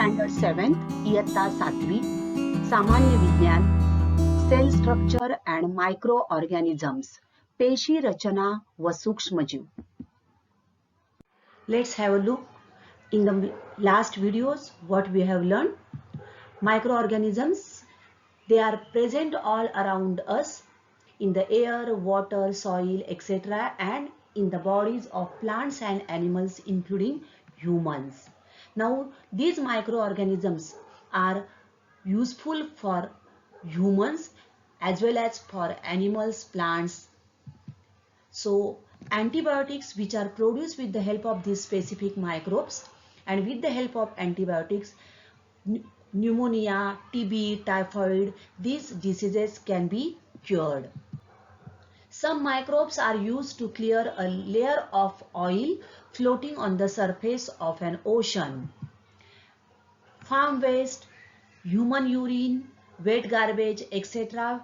Standard 7th इयत्ता 7वी सामान्य विज्ञान cell structure and micro organisms पेशी रचना व सूक्ष्मजीव. Let's have a look in the last videos what we have learned. Microorganisms, they are present all around us in the air, water, soil, etc. and in the bodies of plants and animals including humans. Now these microorganisms are useful for humans as well as for animals, plants. So antibiotics which are produced with the help of these specific microbes, and with the help of antibiotics pneumonia, TB, typhoid, these diseases can be cured. Some microbes are used to clear a layer of oil floating on the surface of an ocean. Farm waste, human urine, wet garbage, etc.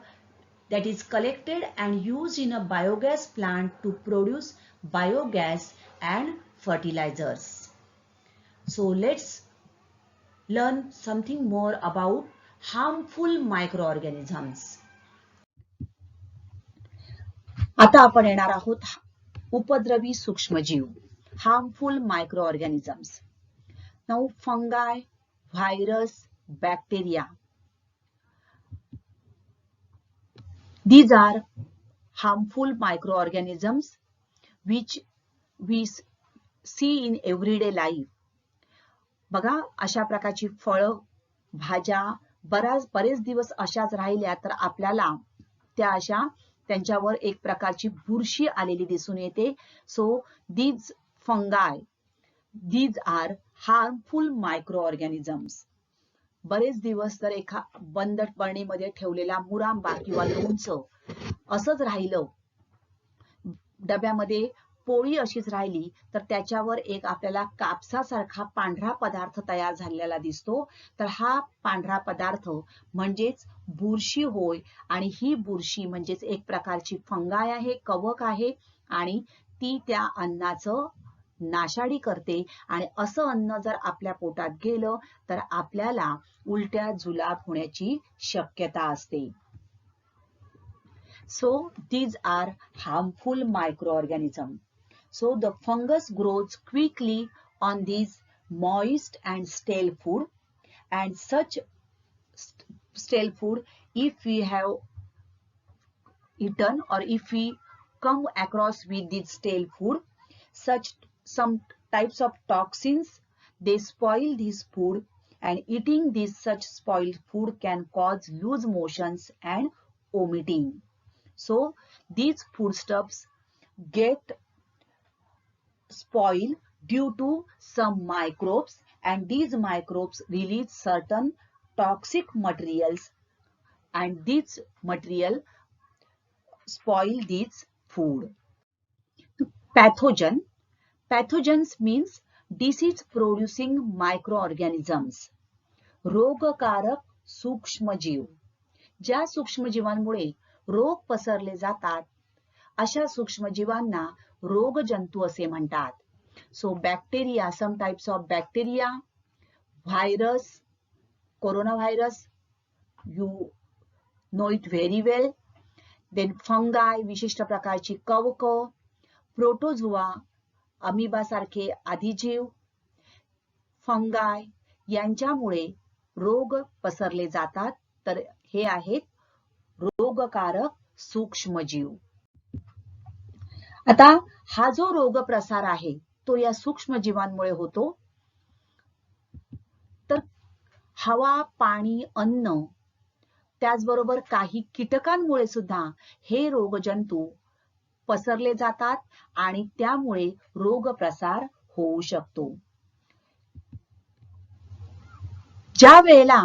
that is collected and used in a biogas plant to produce biogas and fertilizers. So let's learn something more about harmful microorganisms. आता आपण येणार आहोत उपद्रवी सूक्ष्मजीव, harmful microorganisms. Now fungi, virus, bacteria. These are harmful microorganisms which we see in everyday life. बघा अशा प्रकारची फळं, भाज्या बरेच दिवस अशाच राहिल्या तर आपल्याला त्यांच्यावर एक प्रकारची बुरशी आलेली दिसून येते. So these fungi, these are harmful microorganisms. बरेच दिवस जर बंद बरणीमध्ये ठेवलेला मुरांबा किंवा लोणचं असंच राहिलं, डब्यामध्ये पोळी अशीच राहिली तर त्याच्यावर एक आपल्याला कापसासारखा पांढरा पदार्थ तयार झालेला दिसतो. तर हा पांढरा पदार्थ म्हणजेच बुरशी होय, आणि ही बुरशी म्हणजेच एक प्रकारची फंगाय आहे, कवक आहे, आणि ती त्या अन्नाचं नाशाडी करते. आणि असं अन्न जर आपल्या पोटात गेलं तर आपल्याला उलट्या जुलाब होण्याची शक्यता असते. So these are harmful microorganisms. So the fungus grows quickly on these moist and stale food, and such stale food, if we have eaten or if we come across with this stale food, some types of toxins, they spoil this food, and eating this such spoiled food can cause loose motions and vomiting. So these foodstuffs get spoiled due to some microbes, and these microbes release certain toxic materials, and this material spoil this food. Pathogen. Pathogens means disease producing microorganisms. रोगकारक सूक्ष्मजीव. ज्या सूक्ष्मजीवांमुळे रोग पसरले जातात अशा सूक्ष्मजीवांना रोगजंतू असे म्हणतात. So bacteria, some types of bacteria, virus, corona virus, you know it very well. Then fungi, विशिष्ट प्रकारची कवक, प्रोटोझोआ, अमिबा सारखे आदिजीव. फंगाय यांच्यामुळे रोग पसरले जातात, तर हे आहेत रोगकारक सूक्ष्मजीव. आता हा जो रोग प्रसार आहे तो या सूक्ष्मजीवांमुळे होतो. तर हवा, पाणी, अन्न, त्याचबरोबर काही कीटकांमुळे सुद्धा हे रोगजंतू पसरले जातात आणि त्यामुळे रोग प्रसार होऊ शकतो. ज्या वेळेला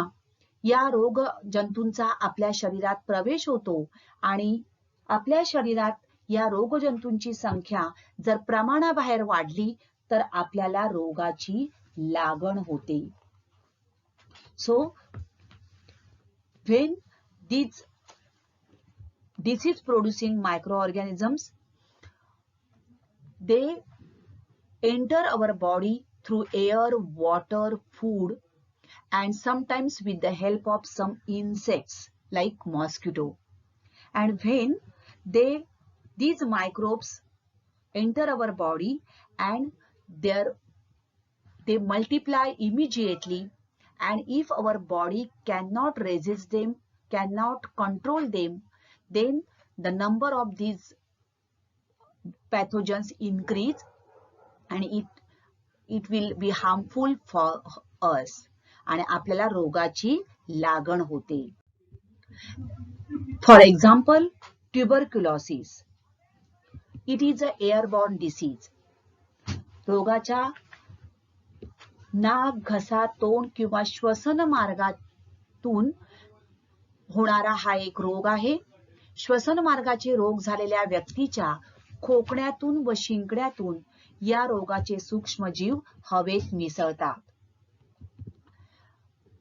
या रोग जंतूंचा आपल्या शरीरात प्रवेश होतो आणि आपल्या शरीरात या रोगजंतूंची संख्या जर प्रमाणाबाहेर वाढली तर आपल्याला रोगाची लागण होते. So when these disease producing microorganisms, they enter our body through air, water, food, and sometimes with the help of some insects like mosquito. And when these microbes enter our body and they multiply immediately, and if our body cannot resist them, cannot control them, then the number of these pathogens increase and it will be harmful for us आणि आपल्याला रोगाची लागण होते. For example, tuberculosis. It is an airborne disease. रोगाच्या नाक, घसा, तोंड किंवा श्वसन मार्गातून होणारा हा एक रोग आहे. श्वसन मार्गाचे रोग झालेल्या व्यक्तीच्या खोकण्यातून व शिंकण्यातून या रोगाचे सूक्ष्मजीव हवेत मिसळतात.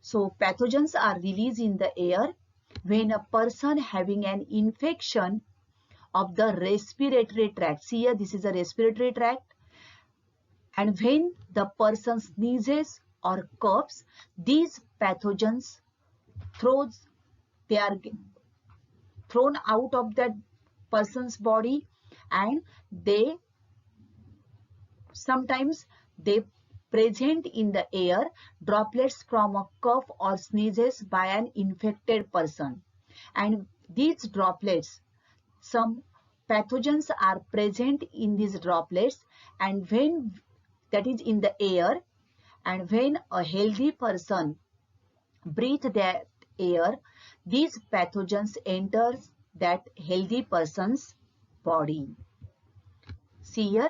So pathogens are released in the air when a person having an infection of the respiratory tract. See here, this is a respiratory tract. And when the person sneezes or coughs, these pathogens they are thrown out of that person's body, and sometimes they present in the air droplets from a cough or sneezes by an infected person. And these droplets, some pathogens are present in these droplets, and when that is in the air, and when a healthy person breathes that air, these pathogens enters that healthy person's body. See here,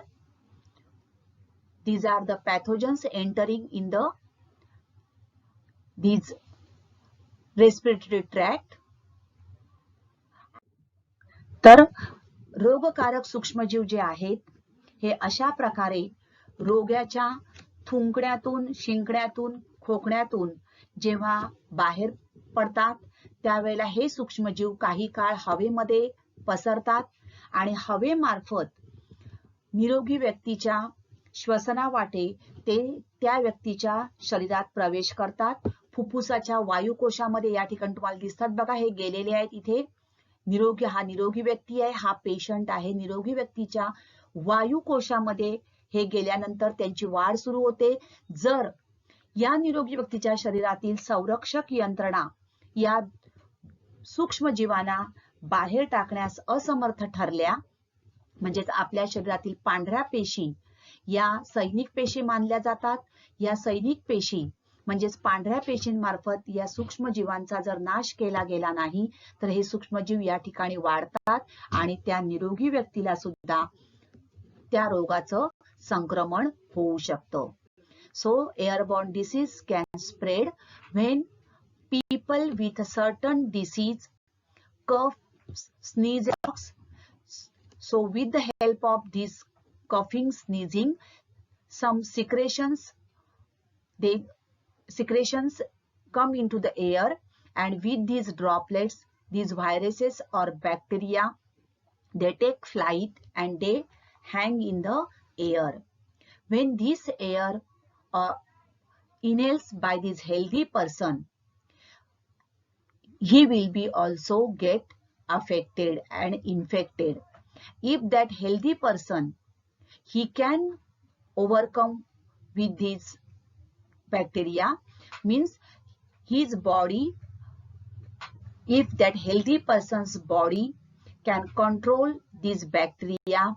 these are the pathogens entering in these respiratory tract. तर रोगकारक सूक्ष्मजीव जे आहेत हे अशा प्रकारे रोग्याच्या थुंकण्यातून, शिंकण्यातून, खोकण्यातून जेव्हा बाहेर पडतात त्यावेळेला हे सूक्ष्मजीव काही काळ हवेमध्ये पसरतात आणि हवेमार्फत निरोगी व्यक्तीच्या श्वसनावाटे ते त्या व्यक्तीच्या शरीरात प्रवेश करतात. फुफ्फुसाच्या वायुकोशामध्ये या ठिकाणी तुम्हाला दिसतात बघा, हे गेलेले आहेत इथे. हा निरोगी व्यक्ती आहे, हा पेशंट आहे. निरोगी व्यक्तीच्या वायुकोशामध्ये हे गेल्यानंतर त्यांची वाढ सुरू होते. जर या निरोगी व्यक्तीच्या शरीरातील संरक्षक यंत्रणा या सूक्ष्मजीवांना बाहेर टाकण्यास असमर्थ ठरल्या, म्हणजेच आपल्या शरीरातील पांढऱ्या पेशी या सैनिक पेशी मानल्या जातात. या सैनिक पेशी म्हणजेच पांढऱ्या पेशींमार्फत या सूक्ष्मजीवांचा जर नाश केला गेला नाही तर हे सूक्ष्मजीव या ठिकाणी वाढतात आणि त्या निरोगी व्यक्तीला सुद्धा त्या रोगाचं संक्रमण होऊ शकतं. So airborne disease can spread when people with a certain disease cough, sneeze. So with the help of this coughing, sneezing, some secretions come into the air, and with these droplets, these viruses or bacteria, they take flight and they hang in the air. When this air inhales by this healthy person, he will be also get affected and infected. If that healthy person, he can overcome with these bacteria, means his body, if that healthy person's body can control these bacteria,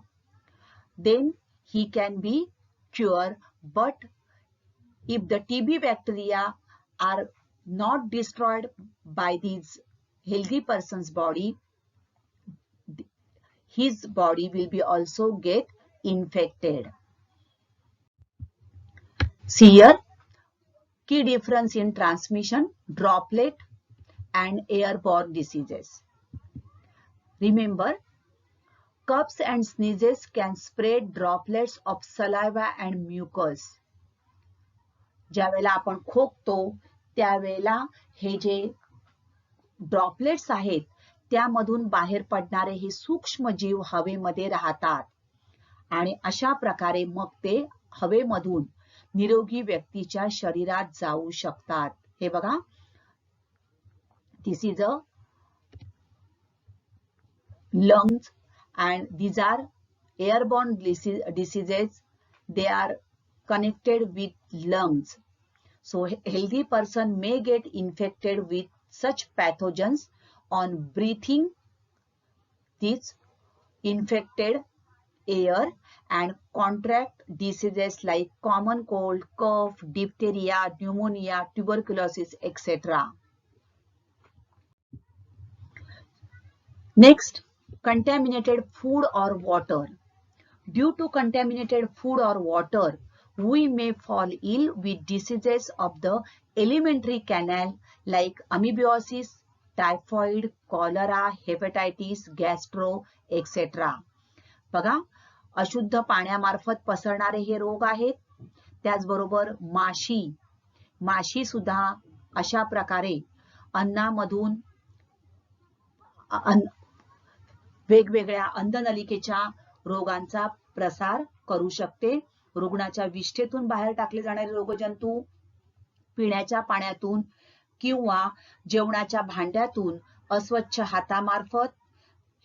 then he can be cured. But if the TB bacteria are not destroyed by this healthy person's body, his body will be also get infected. See here, key difference in transmission, droplet and airborne diseases. Remember, coughs and sneezes can spread droplets of saliva and mucus. ज्यावेळेला आपण खोकतो त्यावेळेला हे जे droplets आहेत त्यामधून बाहेर पडणारे हे सूक्ष्म जीव हवेमध्ये राहतात आणि अशा प्रकारे मग ते हवेमधून निरोगी व्यक्तीच्या शरीरात जाऊ शकतात. हे बघा, this is a lungs and these are airborne diseases. They are connected with lungs. So healthy person may get infected with such pathogens on breathing this infected air and contract diseases like common cold, cough, diphtheria, pneumonia, tuberculosis, etc. Next, contaminated food or water. Due to contaminated food or water, we may fall ill with diseases of the alimentary canal like amoebiasis, typhoid, cholera, hepatitis, gastro, etc. बघा, अशुद्ध पाण्यामार्फत पसरणारे हे रोग आहेत. त्याचबरोबर माशी सुद्धा अशा प्रकारे अन्नामधून वेगवेगळ्या अन्ननलिकेच्या रोगांचा प्रसार करू शकते. रुग्णाच्या विष्ठेतून बाहेर टाकले जाणारे रोगजंतू, पिण्याच्या पाण्यातून किंवा जेवणाच्या भांड्यातून अस्वच्छ हातामार्फत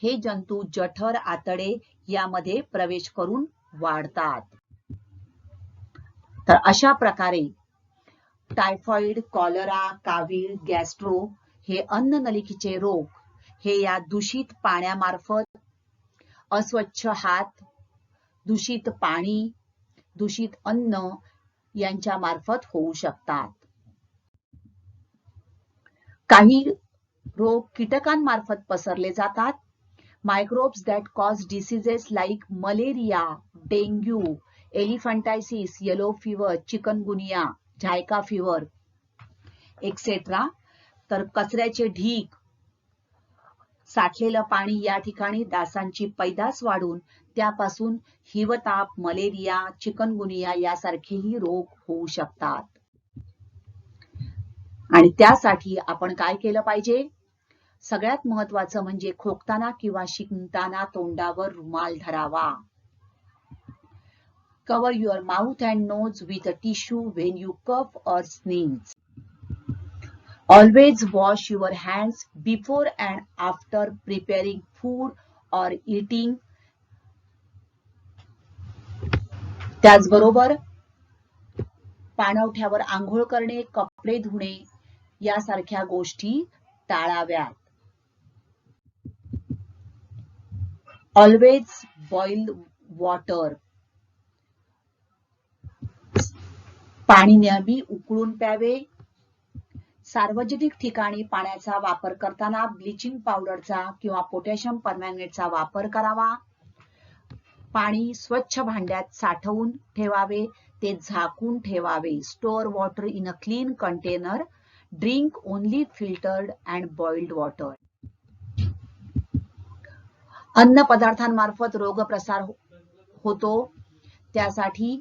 हे जंतू जठर, आतडे यामध्ये प्रवेश करून वाढतात. तर अशा प्रकारे टायफॉइड, कॉलरा, कावीळ, गॅस्ट्रो हे अन्ननलिकेचे रोग हे या दूषित पाण्यामार्फत, अस्वच्छ हात, दूषित पाणी, दूषित अन्न यांच्या मार्फत होऊ शकतात. काही रोग कीटकांमार्फत पसरले जातात. Microbes that cause diseases like malaria, dengue, elephantiasis, yellow fever, chikungunya, Zika fever, etc. तर कचऱ्याचे ढीग, साठलेलं पाणी या ठिकाणी डासांची पैदास वाढून त्यापासून हिवताप, मलेरिया, चिकनगुनिया यासारखेही रोग होऊ शकतात. आणि त्यासाठी आपण काय केलं पाहिजे? सगळ्यात महत्त्वाचं म्हणजे खोकताना किंवा शिंकताना तोंडावर रुमाल धरावा. Cover your mouth and nose with a tissue when you cough or sneeze. Always wash your hands before and after preparing food or eating. त्याचबरोबर पाणवठ्यावर आंघोळ करणे, कपडे धुणे यासारख्या गोष्टी टाळाव्यात. Always boil water. पाणी नेहमी उकळून प्यावे. सार्वजनिक ठिकाणी पाण्याचा वापर करताना ब्लीचिंग पावडरचा किंवा पोटॅशियम परमॅंगनेटचा वापर करावा. पाणी स्वच्छ भांड्यात साठवून ठेवावे, ते झाकून ठेवावे. Store water in a clean container. Drink only filtered and boiled water. अन्न पदार्थांमार्फत रोग प्रसार होतो, त्यासाठी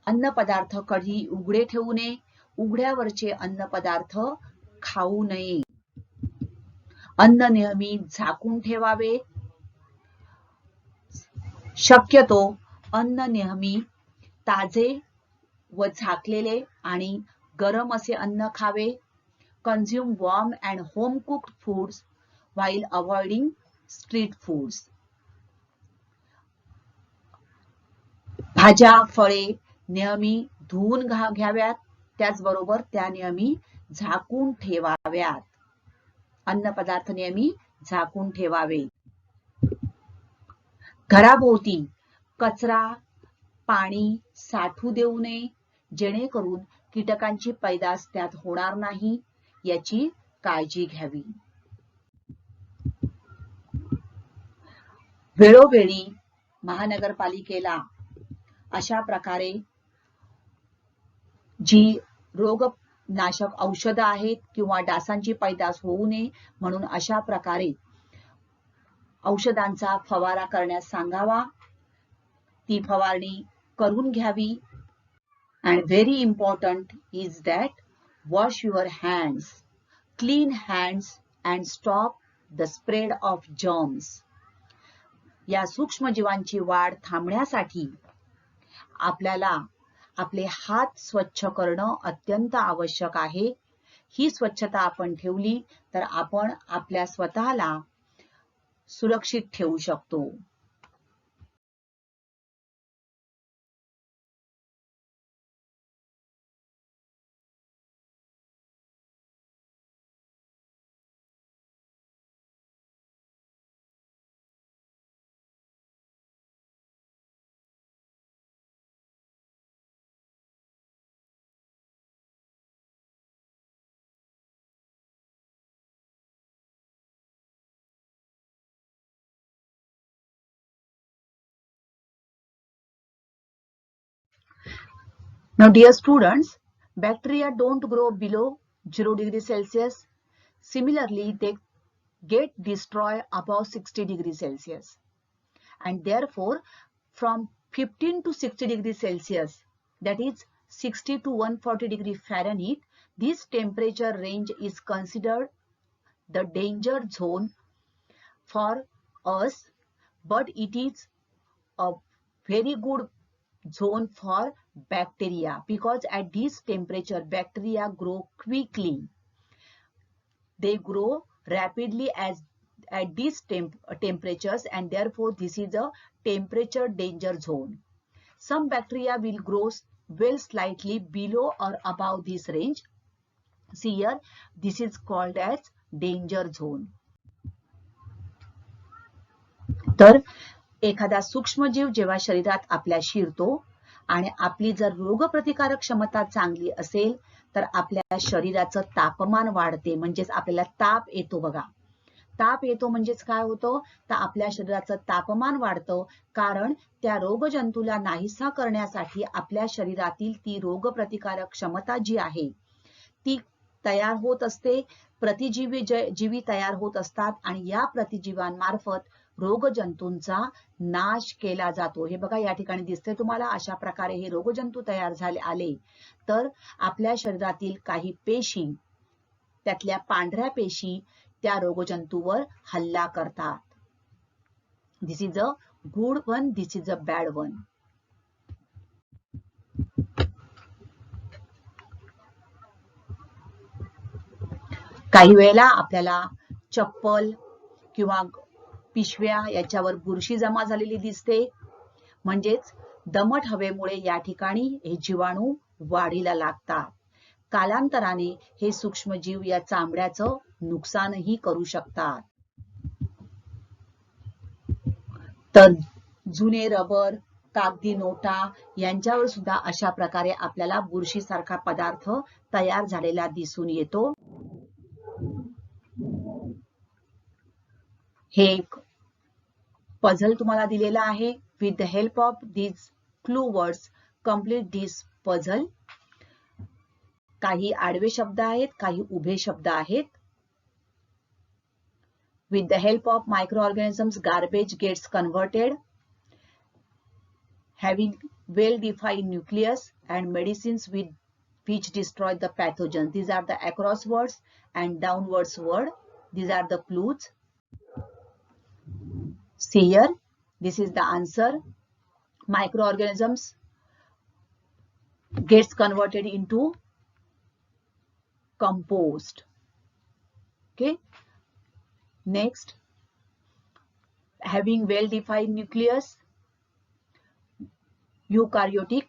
अन्न पदार्थ कधी उघडे ठेवू नये. उघड्यावरचे अन्न पदार्थ खाऊ नये. अन्न नेहमी झाकून ठेवावे. शक्यतो अन्न नेहमी ताजे व झाकलेले आणि गरम असे अन्न खावे. Consume warm and home cooked foods while avoiding street foods. भाज्या, फळे नेहमी धुवून घ्याव्यात. त्याचबरोबर त्या नेहमी झाकून ठेवाव्यात. अन्न पदार्थ नेहमी झाकून ठेवावे. घराभोवती कचरा, पाणी साठू देऊ नये, जेणेकरून कीटकांची पैदास त्यात होणार नाही याची काळजी घ्यावी. वेळोवेळी महानगरपालिकेला अशा प्रकारे जी रोगनाशक औषधं आहेत किंवा डासांची पैदास होऊ नये म्हणून अशा प्रकारे औषधांचा फवारा करण्यास सांगावा. ती फवारणी करून घ्यावी. And very important is that wash your hands, clean hands and stop the spread of germs. या सूक्ष्मजीवांची वाढ थांबण्यासाठी आपल्याला आपले हात स्वच्छ करणं अत्यंत आवश्यक आहे. ही स्वच्छता आपण ठेवली तर आपण आपल्या स्वतःला सुरक्षित ठेवू शकतो. Now, dear students, bacteria don't grow below 0 degrees Celsius. Similarly, they get destroyed above 60 degrees Celsius. And therefore, from 15 to 60 degrees Celsius, that is 60 to 140 degrees Fahrenheit, this temperature range is considered the danger zone for us, but it is a very good zone for bacteria because at this temperature bacteria grow quickly. They grow rapidly at these temperatures, and therefore this is a temperature danger zone. Some bacteria will grow well slightly below or above this range. See here, this is called as danger zone. तर एखादा सूक्ष्मजीव जेव्हा शरीरात आपल्या शिरतो आणि आपली जर रोगप्रतिकारक क्षमता चांगली असेल तर आपल्या शरीराचं तापमान वाढते, म्हणजेच आपल्याला ताप येतो बघा. ताप येतो म्हणजेच काय होतं तर आपल्या शरीराचं तापमान वाढतं, कारण त्या रोगजंतूला नाहीसा करण्यासाठी आपल्या शरीरातील ती रोगप्रतिकारक क्षमता जी आहे ती तयार होत असते. प्रतिजीवी तयार होत असतात आणि या प्रतिजीवांमार्फत रोगजंतूंचा नाश केला जातो. हे बघा या ठिकाणी दिसते तुम्हाला, अशा प्रकारे हे रोगजंतू तयार आले तर आपल्या शरीरातील काही पेशी, त्यातल्या पांढऱ्या पेशी त्या रोगजंतूवर हल्ला करतात. This is a good one, this is a bad one. काही वेळेला आपल्याला चप्पल किंवा पिशव्या याच्यावर बुरशी जमा झालेली दिसते, म्हणजेच दमट हवेमुळे या ठिकाणी हे जीवाणू वाढीला लागतात. कालांतराने हे सूक्ष्मजीव या चामड्याचं नुकसानही करू शकतात. तर जुने रबर, कागदी नोटा यांच्यावर सुद्धा अशा प्रकारे आपल्याला बुरशीसारखा पदार्थ तयार झालेला दिसून येतो. हे एक पझल तुम्हाला दिलेला आहे. With the help of these clue words complete this puzzle. काही आडवे शब्द आहेत, काही उभे शब्द आहेत. With the help of microorganisms, garbage gets converted, having well-defined nucleus, and medicines which destroy the pathogens. These are the across words and downwards word. These are the clues. See here, this is the answer. Microorganisms gets converted into compost. Okay. Next, having well-defined nucleus, eukaryotic,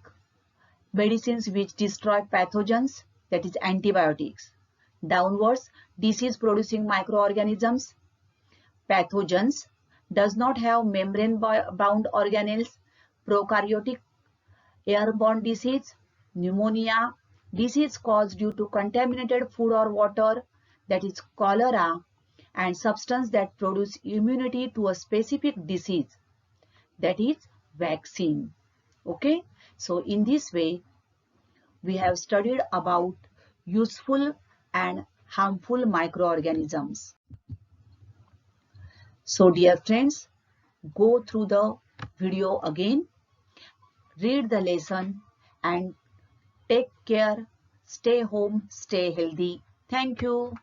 medicines which destroy pathogens, that is antibiotics. Downwards, disease-producing microorganisms, pathogens, does not have membrane-bound organelles, prokaryotic, airborne disease, pneumonia, disease caused due to contaminated food or water, that is cholera, and substance that produce immunity to a specific disease, that is vaccine. Okay, so in this way we have studied about useful and harmful microorganisms. So dear friends, go through the video again, read the lesson and take care. Stay home, stay healthy. Thank you.